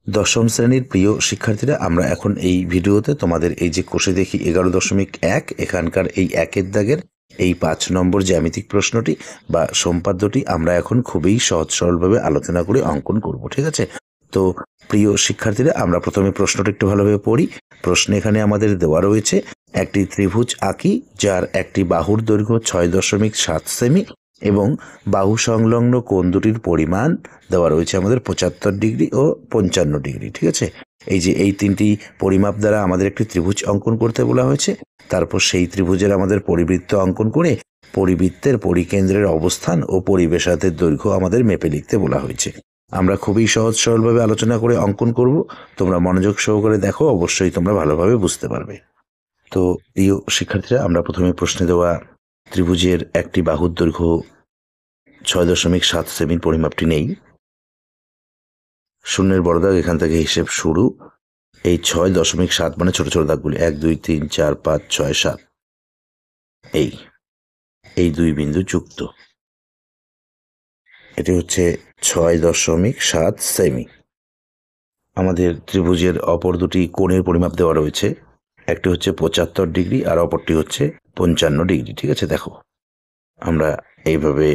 দশম শ্রেণীর প্রিয় শিক্ষার্থীরা, আমরা এখন এই ভিডিওতে তোমাদের এই যে কোষে দেখি 11.1 এখানকার এই একের দাগের এই 5 নম্বর জ্যামিতিক প্রশ্নটি বা সম্পাদ্যটি আমরা এখন খুবই সহজ সরলভাবে আলোচনা করে অঙ্কন করব। ঠিক আছে, তো প্রিয় শিক্ষার্থীরা, আমরা প্রথমে প্রশ্নটা একটু ভালোভাবে পড়ি। প্রশ্ন এখানে আমাদের দেওয়া রয়েছে, একটি ত্রিভুজ আঁকি যার একটি বাহুর দৈর্ঘ্য 6.7 সেমি এবং বাহু সংলগ্ন কোণ দুটির পরিমাণ দেওয়া রয়েছে আমাদের 75 ডিগ্রি ও 55 ডিগ্রি। ঠিক আছে, এই যে এই তিনটি পরিমাপ দ্বারা আমাদের একটি ত্রিভুজ অঙ্কন করতে বলা হয়েছে। তারপর সেই ত্রিভুজের আমাদের পরিবৃত্ত অঙ্কন করে পরিবৃত্তের পরিকেন্দ্রের অবস্থান ও পরিবেশাতের দৈর্ঘ্য আমাদের মেপে লিখতে বলা হয়েছে। আমরা খুবই সহজ সরলভাবে আলোচনা করে অঙ্কন করব। তোমরা মনোযোগ সহকারে দেখো, অবশ্যই তোমরা ভালোভাবে বুঝতে পারবে। তো প্রিয় শিক্ষার্থীরা, আমরা প্রথমে প্রশ্নে দেওয়া ত্রিভুজের একটি বাহুর দৈর্ঘ্য 6.7 সেমির পরিমাপটি নেই। শূন্যের বড় দাগ, এখান থেকে হিসেব শুরু। এই 6.7 মানে ছোট ছোট দাগগুলি 1 2 3 4 5 6 7, এই দুই বিন্দু যুক্ত, এটি হচ্ছে 6.7 সেমি। আমাদের ত্রিভুজের অপর দুটি কোণের পরিমাপ দেওয়া রয়েছে, একটি হচ্ছে 75 ডিগ্রি আর অপরটি হচ্ছে 55 ডিগ্রি। ঠিক আছে, দেখো আমরা এইভাবে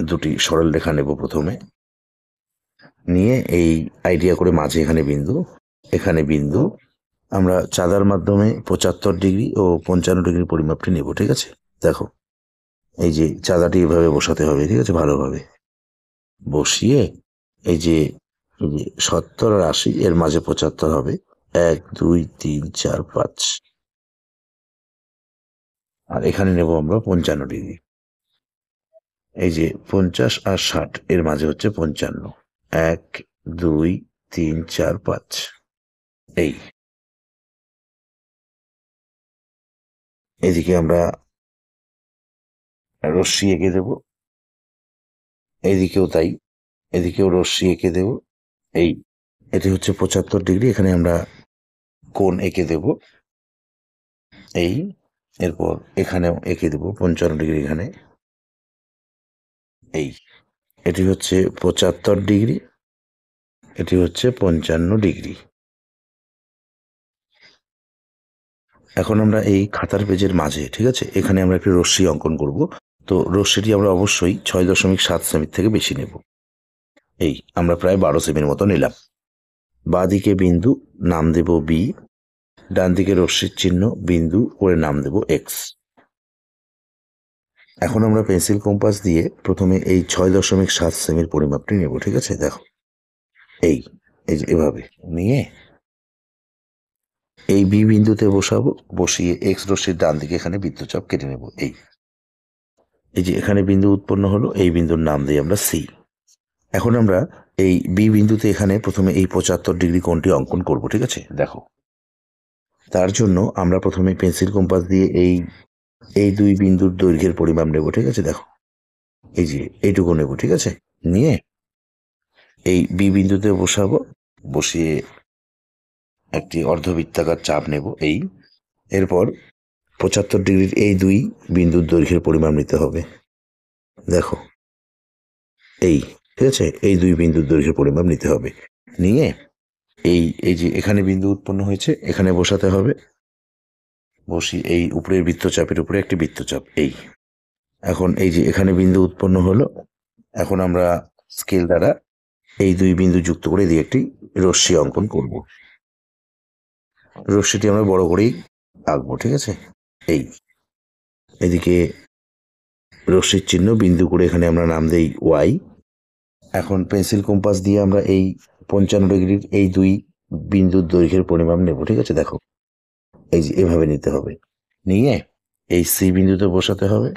দুটি সরল রেখা নেব প্রথমে, নিয়ে এই আইডিয়া করে মাঝে এখানে বিন্দু আমরা চাঁদার মাধ্যমে 75 ডিগ্রি ও 55 ডিগ্রির পরিমাপটি নেব। ঠিক আছে, দেখো এই যে চাঁদাটি এভাবে বসাতে হবে। ঠিক আছে, ভালোভাবে বসিয়ে এই যে 70 আর 80 এর মাঝে 75 হবে, 1 2 3 4 5, আর এখানে নেব আমরা 55 ডিগ্রি। এই যে 50 আর 60 এর মাঝে হচ্ছে 55, 1 2 3 4 5। এদিকে আমরা রশ্মি এঁকে দেব, এইদিকেও তাই, এদিকেও রশ্মি এঁকে দেব। এটি হচ্ছে 75 ডিগ্রি, এখানে আমরা কোণ এঁকে দেব। এরপর এখানেও এঁকে দেব 55 ডিগ্রি। এখানে এটি হচ্ছে 75 ডিগ্রি, এটি হচ্ছে 55 ডিগ্রি। এখন আমরা এই খাতার পেজের মাঝে, ঠিক আছে, এখানে আমরা একটি রশ্মি অঙ্কন করব। তো রশ্মিটি আমরা অবশ্যই 6.7 সেমির থেকে বেশি নেব। আমরা প্রায় 12 সেমির মতো নিলাম। বাঁ দিকে বিন্দু, নাম দেব বি। ডান দিকে রশ্মির চিহ্ন, বিন্দু করে নাম দেব এক্স। এখন আমরা পেন্সিল কম্পাস দিয়ে প্রথমে এই 6.7 সেমির পরিমাপটি নেব। ঠিক আছে, দেখো এই যে এভাবে নিয়ে এই বি বিন্দুতে বসাবো, বসিয়ে এক্স রশ্মির ডান দিকে এখানে বৃত্তচাপ কেটে নেব। এই যে এখানে বিন্দু উৎপন্ন হলো, এই বিন্দুর নাম দিই আমরা সি। এখন আমরা এই বি বিন্দুতে এখানে প্রথমে এই 75 ডিগ্রি কোণটি অঙ্কন করব। ঠিক আছে, দেখো তার জন্য আমরা প্রথমে পেন্সিল কম্পাস দিয়ে এই দুই বিন্দুর দৈর্ঘ্যের পরিমাপ নেব। ঠিক আছে, দেখো এই যে এইটুকু নেব। ঠিক আছে, নিয়ে এই বি বিন্দুতে বসাবো, বসিয়ে একটি অর্ধবৃত্তাকার চাপ নেব। এরপর 75 ডিগ্রির এই দুই বিন্দুর দৈর্ঘ্যের পরিমাপ নিতে হবে। দেখো ঠিক আছে, এই দুই বিন্দুর দৈর্ঘ্যের পরিমাপ নিতে হবে। নিয়ে এই যে এখানে বিন্দু উৎপন্ন হয়েছে, এখানে বসাতে হবে। বসি এই উপরের বৃত্তচাপের উপরে একটি বৃত্তচাপ। এখন এই যে এখানে বিন্দু উৎপন্ন হলো, এখন আমরা স্কেল দ্বারা এই দুই বিন্দু যুক্ত করে দিয়ে একটি রশ্মি অঙ্কন করব। রশ্মিটি আমরা বড় করেই আঁকবো। ঠিক আছে, এদিকে রশ্মির চিহ্ন, বিন্দু করে এখানে আমরা নাম দেই ওয়াই। এখন পেন্সিল কম্পাস দিয়ে আমরা এই 55 ডিগ্রির এই দুই বিন্দুর দৈর্ঘ্যের পরিমাপ নেব। ঠিক আছে, দেখো এই যে এভাবে নিতে হবে, নিয়ে এই সি বিন্দুতে বসাতে হবে।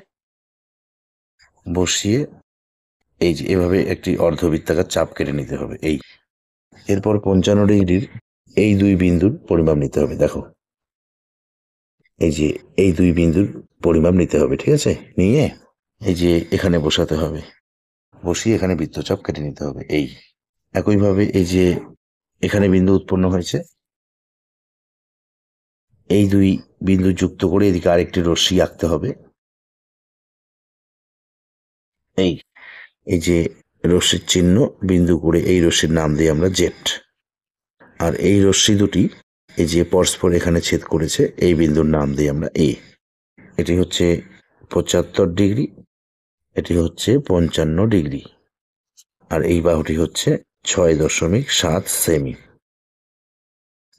বসিয়ে এই যে এভাবে একটি অর্ধবৃত্তাকার চাপ কেটে নিতে হবে। এরপর 55 ডিগ্রির এই দুই বিন্দুর পরিমাপ নিতে হবে। দেখো এই যে এই দুই বিন্দুর পরিমাপ নিতে হবে। ঠিক আছে, নিয়ে এই যে এখানে বসাতে হবে। বসিয়ে এখানে বৃত্তচাপ কেটে নিতে হবে। একইভাবে এই যে এখানে বিন্দু উৎপন্ন হয়েছে, এই দুই বিন্দু যুক্ত করে এদিকে আরেকটি রশ্মি আঁকতে হবে। এই যে রশ্মির চিহ্ন, বিন্দু করে এই রশ্মির নাম দিই আমরা জেড। আর এই রশ্মি দুটি এই যে পরস্পর এখানে ছেদ করেছে, এই বিন্দুর নাম দিই আমরা এ। এটি হচ্ছে 75 ডিগ্রি, এটি হচ্ছে 55 ডিগ্রি, আর এই বাহুটি হচ্ছে 6.7 সেমি।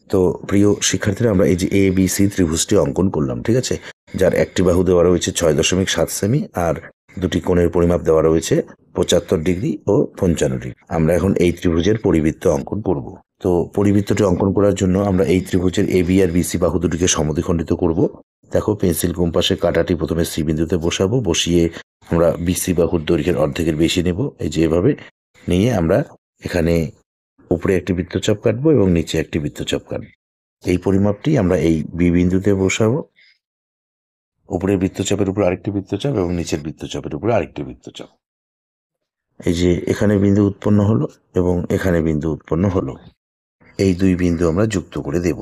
তো প্রিয় শিক্ষার্থীরা, আমরা এই যে এ বি সি ত্রিভুজটি অঙ্কন করলাম, ঠিক আছে, যার একটি বাহু দেওয়া রয়েছে 6.7 সেমি আর দুটি কোণের পরিমাপ দেওয়া রয়েছে 75 ডিগ্রি ও 55 ডিগ্রি। আমরা এখন এই ত্রিভুজের পরিবৃত্ত অঙ্কন করব। তো পরিবৃত্তটি অঙ্কন করার জন্য আমরা এই ত্রিভুজের এ বি আর বিসি বাহু দুটিকে সমদ্বিখণ্ডিত করব। দেখো, পেন্সিল কম্পাসের কাঁটাটি প্রথমে সি বিন্দুতে বসাবো, বসিয়ে আমরা বিসি বাহুর দৈর্ঘ্যের অর্ধেকের বেশি নেব। এই যে এভাবে নিয়ে আমরা এখানে উপরে একটি বৃত্তচাপ কাটবো এবং নিচে একটি বৃত্তচাপ কাটবো। এই পরিমাপটি আমরা এই বি বিন্দুতে বসাবো। উপরের বৃত্তচাপের উপর আরেকটি বৃত্তচাপ এবং নিচের বৃত্তচাপের উপর আরেকটি বৃত্তচাপ। এই যে এখানে বিন্দু উৎপন্ন হলো এবং এখানে বিন্দু উৎপন্ন হলো, এই দুই বিন্দু আমরা যুক্ত করে দেব।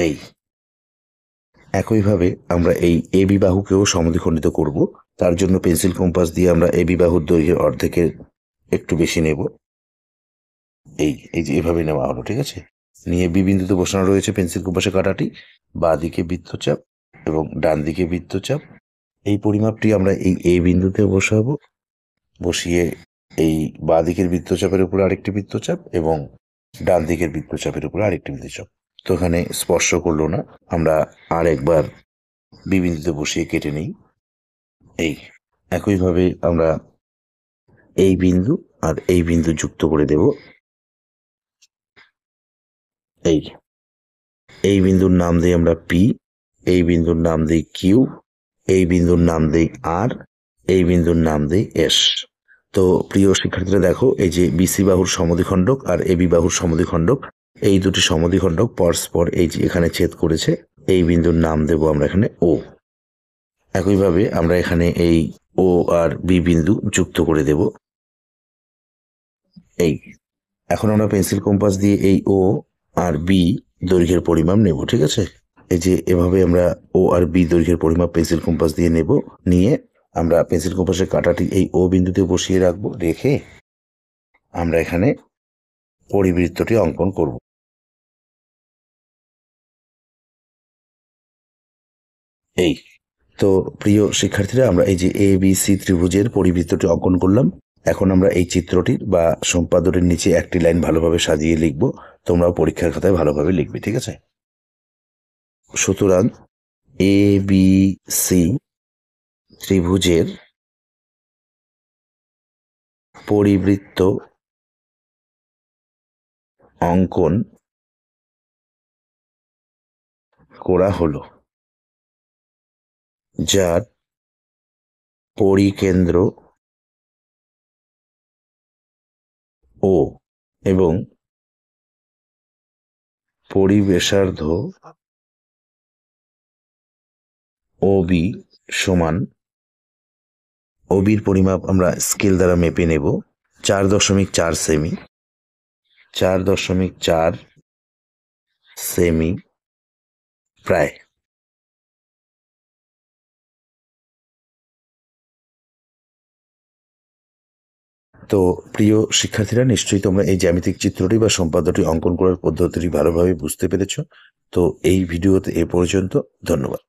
এই একইভাবে আমরা এই এ বি বাহুকেও সমদ্বিখণ্ডিত করব। তার জন্য পেন্সিল কম্পাস দিয়ে আমরা এ বি বাহুর দৈর্ঘ্যের অর্ধেকের একটু বেশি নেব। এই যে এভাবে নেওয়া হলো, ঠিক আছে। নিয়ে বি বিন্দুতে বসানো রয়েছে পেন্সিল কম্পাসের কাঁটাটি, বাঁ দিকে বৃত্তচাপ এবং ডান দিকে বৃত্তচাপ। এই পরিমাপটি আমরা এই এ বিন্দুতে বসাবো, বসিয়ে এই বাঁ দিকের বৃত্তচাপের উপরে আরেকটি বৃত্তচাপ এবং ডান দিকের বৃত্তচাপের উপরে আরেকটি বৃত্তচাপ। তো এখানে স্পর্শ করলো না, আমরা আর একবার বি বিন্দুতে বসিয়ে কেটে নিই। এই একইভাবে আমরা এই বিন্দু আর এই বিন্দু যুক্ত করে দেব। এই বিন্দুর নাম দিই আমরা পি, এই বিন্দুর নাম দিই কিউ, এই বিন্দুর নাম দিই আর, এই বিন্দুর নাম দিই এস। তো প্রিয় শিক্ষার্থীরা দেখো, এই যে বিসি বাহুর সমদ্বিখণ্ডক আর এবি বাহুর সমদ্বিখণ্ডক, এই দুটি সমদ্বিখণ্ডক পরস্পর এই যে এখানে ছেদ করেছে, এই বিন্দুর নাম দেব আমরা এখানে ও। একইভাবে আমরা এখানে এই ও আর বি বিন্দু যুক্ত করে দেব। এখন আমরা পেন্সিল কম্পাস দিয়ে এই ও আর বি দৈর্ঘ্যের পরিমাপ নেব, ঠিক আছে। এই যে এভাবে আমরা ও আর বি দৈর্ঘ্যের পরিমাপ পেন্সিল কম্পাস দিয়ে নেব। নিয়ে আমরা পেন্সিল কম্পাসের কাঁটাটি এই ও বিন্দুতে বসিয়ে রাখবো। রেখে আমরা এখানে পরিবৃত্তটি অঙ্কন করব। তো প্রিয় শিক্ষার্থীরা, আমরা এই যে এ বি সি ত্রিভুজের পরিবৃত্তটি অঙ্কন করলাম। এখন আমরা এই চিত্রটির বা সম্পাদনের নিচে একটি লাইন ভালোভাবে সাজিয়ে লিখব। তোমরাও পরীক্ষার খাতায় ভালোভাবে লিখবে, ঠিক আছে। সুতরাং এ বি সি ত্রিভুজের পরিবৃত্ত অঙ্কন করা হলো, যার পরিকেন্দ্র ও এবং পরিবেশার্ধ ও বি সমান, ওবির পরিমাপ আমরা স্কেল দ্বারা মেপে নেব 4.4 সেমি, 4.4 সেমি প্রায়। তো প্রিয় শিক্ষার্থীরা, নিশ্চয়ই তোমরা এই জ্যামিতিক চিত্রটি বা সম্পাদ্যটি অঙ্কন করার পদ্ধতিটি ভালোভাবে বুঝতে পেরেছ। তো এই ভিডিওতে এ পর্যন্ত, ধন্যবাদ।